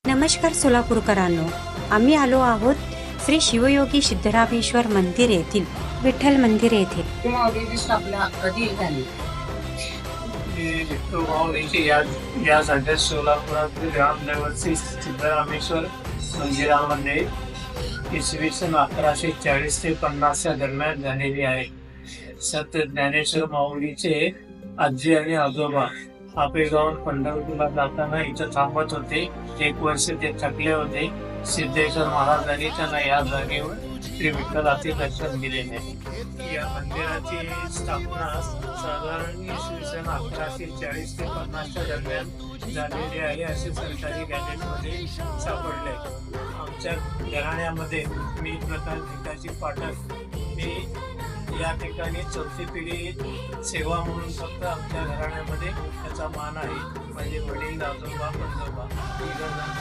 नमस्कार सोलापूरकरांनो, आम्ही आलो आहोत श्री शिवयोगी सिद्धरामेश्वर मंदिर येथील विठ्ठल मंदिर येथे. माऊलीची स्थापना कधी झाली? विठ्ठल माऊलीची या सध्या सोलापुरातील रामदेवची सिद्धरामेश्वर मंदिरामध्ये इसवी सन 1140 ते 50 दरम्यान झालेली आहे. संत ज्ञानेश्वर माऊलीचे आजी आणि आजोबा आपेगावून पंढरपूरला जाताना इथं थांबत होते. एक वर्ष ते थकले होते. सिद्धेश्वर महाराजांनी त्यांना या जागेवर श्री विठ्ठलाचे दर्शन दिलेले. या मंदिराची स्थापना साधारण इसवी सन 1140 ते 50 दरम्यान झालेली आहे असे सरकारी गॅजेटमध्ये सापडले. आमच्या घराण्यामध्ये मी प्रकाश भिकाजी पाठक, मी या ठिकाणी चौथी पिढी सेवा म्हणून फक्त आमच्या घराण्यामध्ये त्याचा मान आहे. माझे वडील, आजोबा, पंजोबा